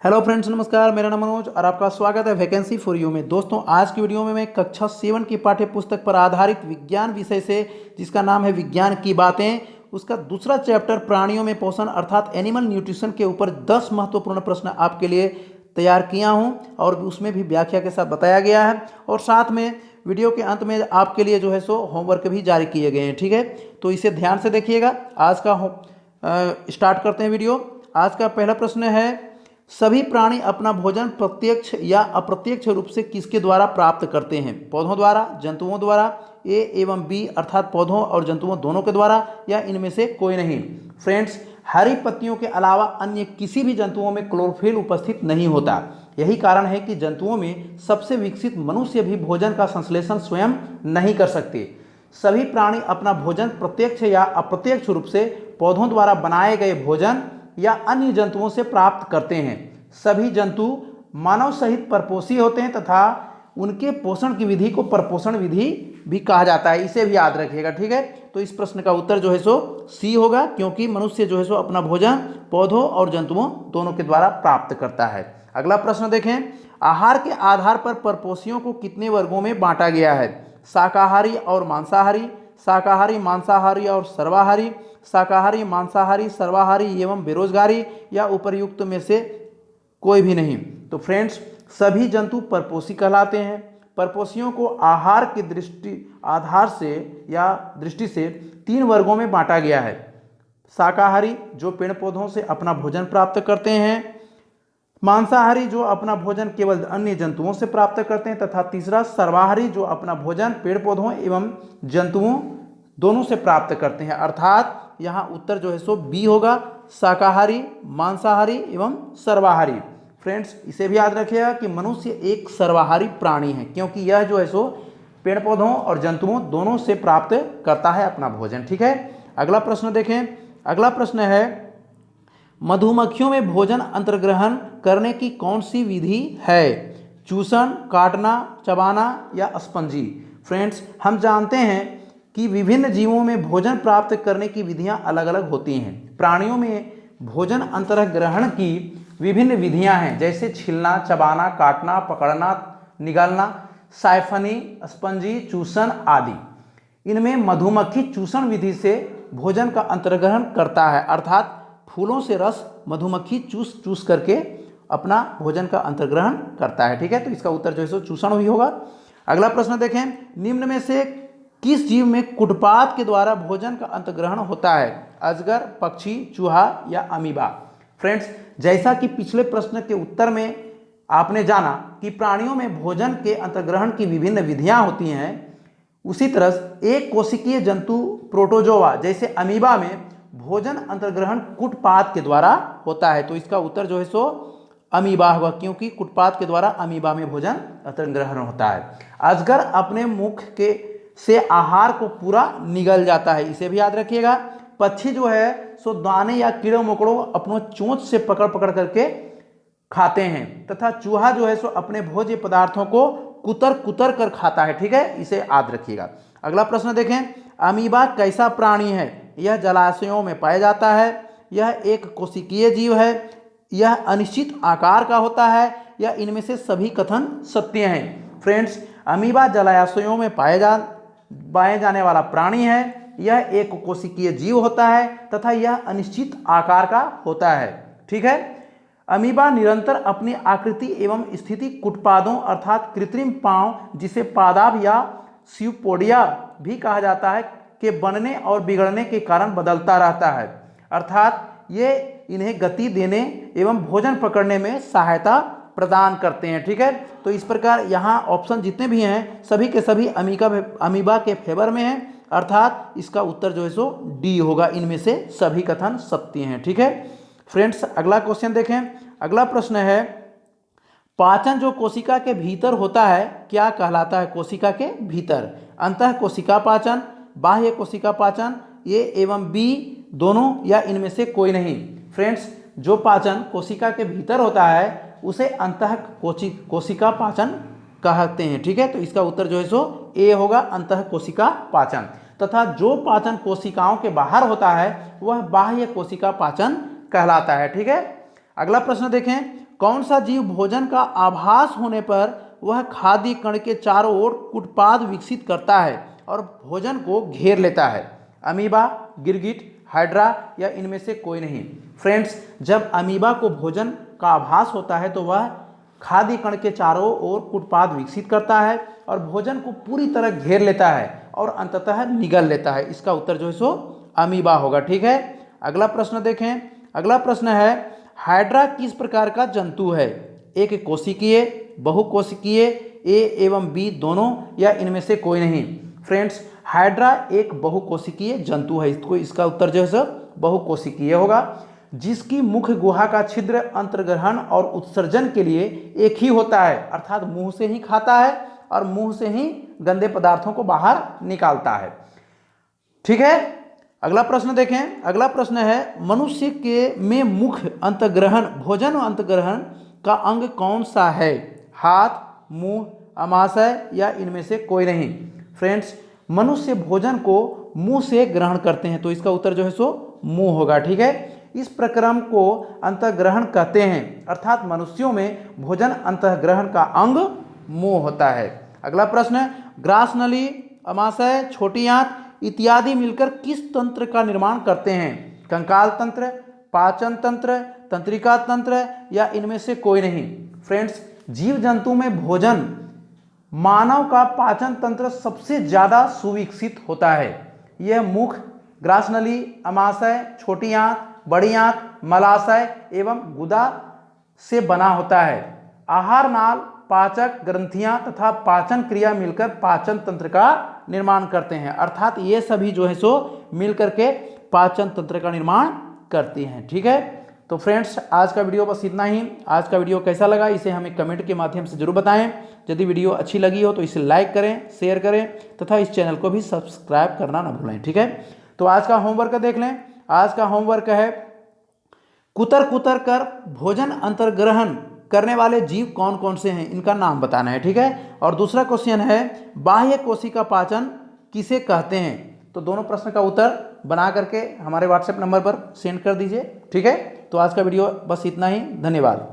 Hello friends, नमस्कार। मेरा नाम मनोज और आपका स्वागत है वैकेंसी फॉर यू में। दोस्तों, आज की वीडियो में मैं कक्षा 7 की पाठ्य पुस्तक पर आधारित विज्ञान विषय से, जिसका नाम है विज्ञान की बातें, उसका दूसरा चैप्टर प्राणियों में पोषण अर्थात एनिमल न्यूट्रिशन के ऊपर 10 महत्वपूर्ण प्रश्न आपके लिए तैयार किया हूं और उसमें भी व्याख्या के साथ बताया गया है। और साथ में वीडियो के अंत में आपके लिए जो है सो होमवर्क भी जारी किए गए हैं। ठीक है, तो इसे ध्यान से देखिएगा। आज का स्टार्ट करते हैं वीडियो। आज का पहला प्रश्न है, सभी प्राणी अपना भोजन प्रत्यक्ष या अप्रत्यक्ष रूप से किसके द्वारा प्राप्त करते हैं? पौधों द्वारा, जंतुओं द्वारा, ए एवं बी अर्थात पौधों और जंतुओं दोनों के द्वारा, या इनमें से कोई नहीं। फ्रेंड्स, हरी पत्तियों के अलावा अन्य किसी भी जंतुओं में क्लोरोफिल उपस्थित नहीं होता। यही कारण है कि जंतुओं में सबसे विकसित मनुष्य भी भोजन का संश्लेषण स्वयं नहीं कर सकते। सभी प्राणी अपना भोजन प्रत्यक्ष या अप्रत्यक्ष रूप से पौधों द्वारा बनाए गए भोजन या अन्य जंतुओं से प्राप्त करते हैं। सभी जंतु मानव सहित परपोषी होते हैं तथा उनके पोषण की विधि को परपोषण विधि भी कहा जाता है। इसे भी याद रखिएगा। ठीक है, तो इस प्रश्न का उत्तर जो है सो सी होगा, क्योंकि मनुष्य जो है सो अपना भोजन पौधों और जंतुओं दोनों के द्वारा प्राप्त करता है। अगला प्रश्न देखें, आहार के आधार पर परपोषियों को कितने वर्गों में बांटा गया है? शाकाहारी और मांसाहारी, शाकाहारी, मांसाहारी और सर्वाहारी, शाकाहारी, मांसाहारी, सर्वाहारी एवं बेरोजगारी, या उपर्युक्त में से कोई भी नहीं। तो फ्रेंड्स, सभी जंतु परपोषी कहलाते हैं। परपोषियों को आहार की आधार से या दृष्टि से 3 वर्गों में बांटा गया है। शाकाहारी जो पेड़ पौधों से अपना भोजन प्राप्त करते हैं, मांसाहारी जो अपना भोजन केवल अन्य जंतुओं से प्राप्त करते हैं, तथा तीसरा सर्वाहारी जो अपना भोजन पेड़ पौधों एवं जंतुओं दोनों से प्राप्त करते हैं। अर्थात यहाँ उत्तर जो है सो बी होगा, शाकाहारी, मांसाहारी एवं सर्वाहारी। फ्रेंड्स, इसे भी याद रखिएगा कि मनुष्य एक सर्वाहारी प्राणी है, क्योंकि यह जो है सो पेड़ पौधों और जंतुओं दोनों से प्राप्त करता है अपना भोजन। ठीक है, अगला प्रश्न देखें। अगला प्रश्न है, मधुमक्खियों में भोजन अंतर्ग्रहण करने की कौन सी विधि है? चूसन, काटना, चबाना या स्पंजी? फ्रेंड्स, हम जानते हैं कि विभिन्न जीवों में भोजन प्राप्त करने की विधियां अलग अलग होती हैं। प्राणियों में भोजन अंतर्ग्रहण की विभिन्न विधियां हैं, जैसे छीलना, चबाना, काटना, पकड़ना, निगलना, साइफनी, स्पंजी, चूसन आदि। इनमें मधुमक्खी चूसन विधि से भोजन का अंतर्ग्रहण करता है, अर्थात फूलों से रस मधुमक्खी चूस चूस करके अपना भोजन का अंतर्ग्रहण करता है। ठीक है, तो इसका उत्तर जो है सो चूषण ही होगा। अगला प्रश्न देखें, निम्न में से किस जीव में कुटपात के द्वारा भोजन का अंतर्ग्रहण होता है? अजगर, पक्षी, चूहा या अमीबा? फ्रेंड्स, जैसा कि पिछले प्रश्न के उत्तर में आपने जाना कि प्राणियों में भोजन के अंतर्ग्रहण की विभिन्न विधियां होती हैं, उसी तरह एक कोशिकीय जंतु प्रोटोजोआ जैसे अमीबा में भोजन अंतर्ग्रहण कुटपात के द्वारा होता है। तो इसका उत्तर जो है सो अमीबा होगा, क्योंकि कुटपात के द्वारा अमीबा में भोजन अंतर्ग्रहण होता है। अजगर अपने मुख के से आहार को पूरा निगल जाता है, इसे भी याद रखिएगा। पक्षी जो है सो दाने या कीड़ों मकोड़ों अपनों चोंच से पकड़ पकड़ करके खाते हैं, तथा चूहा जो है सो अपने भोज्य पदार्थों को कुतर कुतर कर खाता है। ठीक है, इसे याद रखिएगा। अगला प्रश्न देखें, अमीबा कैसा प्राणी है? यह जलाशयों में पाया जाता है, यह एक कोशिकीय जीव है, यह अनिश्चित आकार का होता है, या इनमें से सभी कथन सत्य हैं? फ्रेंड्स, अमीबा जलाशयों में पाए जाने वाला प्राणी है, यह एक कोशिकीय जीव होता है तथा यह अनिश्चित आकार का होता है। ठीक है, अमीबा निरंतर अपनी आकृति एवं स्थिति कुटपादों अर्थात कृत्रिम पांव, जिसे पादाब या स्यूपोडिया भी कहा जाता है, के बनने और बिगड़ने के कारण बदलता रहता है। अर्थात ये इन्हें गति देने एवं भोजन पकड़ने में सहायता प्रदान करते हैं। ठीक है, तो इस प्रकार यहाँ ऑप्शन जितने भी हैं सभी के सभी अमीबा के फेवर में हैं, अर्थात इसका उत्तर जो है सो डी होगा। इनमें से सभी कथन सत्य हैं। ठीक है फ्रेंड्स, अगला क्वेश्चन देखें। अगला प्रश्न है, पाचन जो कोशिका के भीतर होता है क्या कहलाता है? कोशिका के भीतर अंतः कोशिका पाचन, बाह्य कोशिका पाचन, ए एवं बी दोनों, या इनमें से कोई नहीं? फ्रेंड्स, जो पाचन कोशिका के भीतर होता है उसे अंतः कोशिका पाचन कहते हैं। ठीक है, तो इसका उत्तर जो है सो ए होगा, अंतः कोशिका पाचन। तथा जो पाचन कोशिकाओं के बाहर होता है वह बाह्य कोशिका पाचन कहलाता है। ठीक है, अगला प्रश्न देखें, कौन सा जीव भोजन का आभास होने पर वह खाद्य कण के चारों ओर कुटपाद विकसित करता है और भोजन को घेर लेता है? अमीबा, गिरगिट, हाइड्रा या इनमें से कोई नहीं? फ्रेंड्स, जब अमीबा को भोजन का आभास होता है तो वह खाद्य कण के चारों ओर कुटपाद विकसित करता है और भोजन को पूरी तरह घेर लेता है और अंततः निगल लेता है। इसका उत्तर जो है सो अमीबा होगा। ठीक है, अगला प्रश्न देखें। अगला प्रश्न है, हाइड्रा किस प्रकार का जंतु है? एक कोशिकीय, बहुकोशिकीय, ए एवं बी दोनों या इनमें से कोई नहीं? फ्रेंड्स, हाइड्रा एक बहुकोशिकीय जंतु है। इसका उत्तर जो है सो बहुकोशिकीय होगा, जिसकी मुख्य गुहा का छिद्र अंतर्ग्रहण और उत्सर्जन के लिए एक ही होता है, अर्थात मुंह से ही खाता है और मुंह से ही गंदे पदार्थों को बाहर निकालता है। ठीक है, अगला प्रश्न देखें। अगला प्रश्न है, मनुष्य के में मुख्य अंतर्ग्रहण, भोजन अंतर्ग्रहण का अंग कौन सा है? हाथ, मुंह, अमाशय या इनमें से कोई नहीं? फ्रेंड्स, मनुष्य भोजन को मुंह से ग्रहण करते हैं, तो इसका उत्तर जो है सो मुंह होगा। ठीक है, इस प्रक्रम को अंतःग्रहण कहते हैं, अर्थात मनुष्यों में भोजन अंतःग्रहण का अंग मुंह होता है। अगला प्रश्न, ग्रास नली, अमाशय, छोटी आंत इत्यादि मिलकर किस तंत्र का निर्माण करते हैं? कंकाल तंत्र, पाचन तंत्र, तंत्रिका तंत्र या इनमें से कोई नहीं? फ्रेंड्स, जीव जंतु में भोजन, मानव का पाचन तंत्र सबसे ज़्यादा सुविकसित होता है। यह मुख, ग्रासनली, अमाशय, छोटी आंत, बड़ी आंत, मलाशय एवं गुदा से बना होता है। आहार नाल, पाचक ग्रंथियां तथा पाचन क्रिया मिलकर पाचन तंत्र का निर्माण करते हैं, अर्थात ये सभी जो है सो मिलकर के पाचन तंत्र का निर्माण करती हैं। ठीक है, तो फ्रेंड्स, आज का वीडियो बस इतना ही। आज का वीडियो कैसा लगा इसे हमें कमेंट के माध्यम से जरूर बताएं। यदि वीडियो अच्छी लगी हो तो इसे लाइक करें, शेयर करें तथा इस चैनल को भी सब्सक्राइब करना ना भूलें। ठीक है, तो आज का होमवर्क देख लें। आज का होमवर्क है, कुतर कुतर कर भोजन अंतर्ग्रहण करने वाले जीव कौन कौन से हैं, इनका नाम बताना है। ठीक है, और दूसरा क्वेश्चन है, बाह्य कोशिका पाचन किसे कहते हैं? तो दोनों प्रश्न का उत्तर बना करके हमारे व्हाट्सएप नंबर पर सेंड कर दीजिए। ठीक है, तो आज का वीडियो बस इतना ही। धन्यवाद।